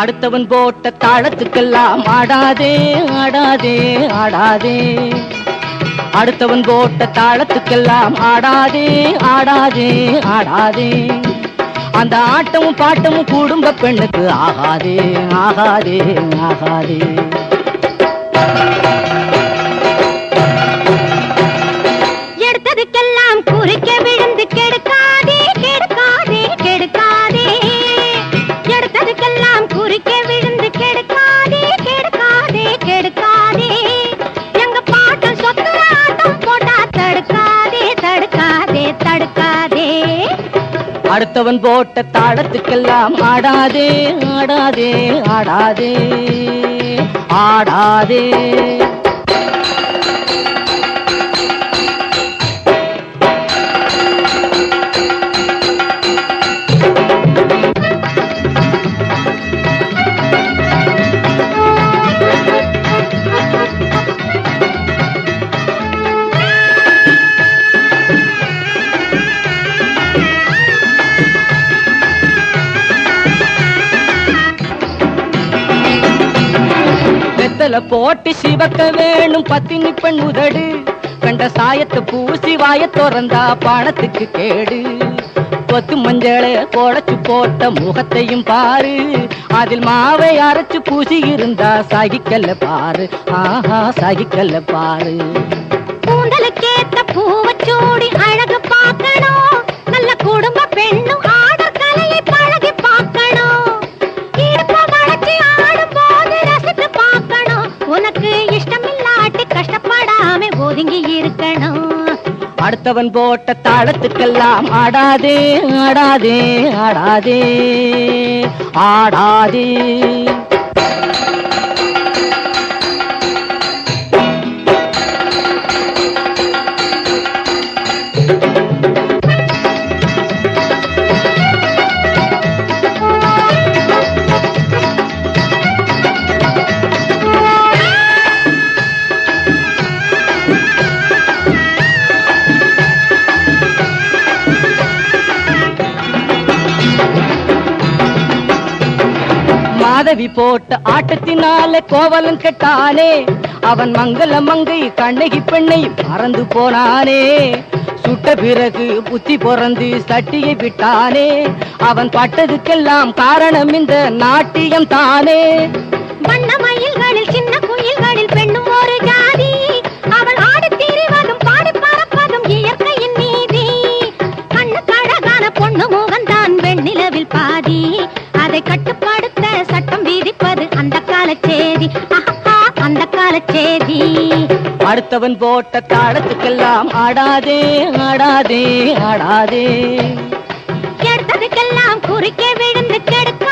அடுத்தவன் போட்ட தாளத்துக்கெல்லாம் ஆடாதே ஆடாதே ஆடாதே. அடுத்தவன் போட்ட தாளத்துக்கெல்லாம் ஆடாதே ஆடாதே ஆடாதே. அந்த ஆட்டமும் பாட்டமும் குடும்ப பெண்ணுக்கு ஆகாதே ஆகாதே ஆகாதே. எடுத்ததுக்கெல்லாம் குறுக்க விழுந்து கெடுக்காதே கெடுக்காதே கெடுக்காதே. எடுத்ததுக்கெல்லாம் குறுக்க விழுந்து கெடுக்காதே கெடுக்காதே கெடுக்காதே. எங்க பாட்டம் சொத்து ஆட்டம் போட்டா தடுக்காதே தடுக்காதே தடுக்காதே. அடுத்தவன் போட்ட தாளத்துக்கெல்லாம் ஆடாதே ஆடாதே ஆடாதே ஆடாதே. போட்டு சிவக்க வேணும் பத்தினி பெண் உதடு. கண்ட சாயத்தை பூசி வாய திறந்தா பானத்துக்கு கேடு. கொத்து மஞ்சளை குழைச்சு போட்ட முகத்தையும் பாரு. அதில் மாவை அரைச்சு பூசி இருந்தா சகிக்கல்ல பாரு. ஆஹா சகிக்கல்ல பாரு. கூந்தலுக்கேத்த பூவச்சோடி அழகு பார்க்கணும். நல்ல குடும்ப பெண்ணும் ஆடர் கலையை பழகி பார்க்கணும். இடுப்ப வளைச்சு ஆடும் போது ரசித்து பார்க்கணும். உனக்கு இஷ்டமில்லாட்டி கஷ்டப்படாம ஒதுங்கி இருக்கணும். அடுத்தவன் போட்ட தாளத்துக்கெல்லாம் ஆடாதே ஆடாதே ஆடாதே ஆடாதே. மாதவி போட்ட ஆட்டத்தினால கோவலன் கெட்டானே. அவன் மங்கள மங்கை கண்ணகி பெண்ணை மறந்து போனானே. சுட்ட பிறகு புத்தி பொறந்து சட்டியை விட்டானே. அவன் பட்டதுக்கெல்லாம் காரணம் இந்த நாட்டியம் தானே. வண்ண மயில்களில் சின்ன குயில்களில் பெண்ணும் ஒரு ஜாதி. அவள் ஆடி திரிவதும் பாடி பறப்பதும் இயற்கையின் நீதி. கண்ணு கழகான பொண்ணு முகந்தான் வெண்ணிலவில் பாதி. அதை கட்டுப்படுத்த சட்டம் விதிப்பது அந்த கால சேதி. அந்த கால சேதி. அடுத்தவன் போட்ட தாளத்துக்கெல்லாம் ஆடாதே ஆடாதே ஆடாதே. எடுத்ததுக்கெல்லாம் குறுக்கே விழுந்து கெடுக்க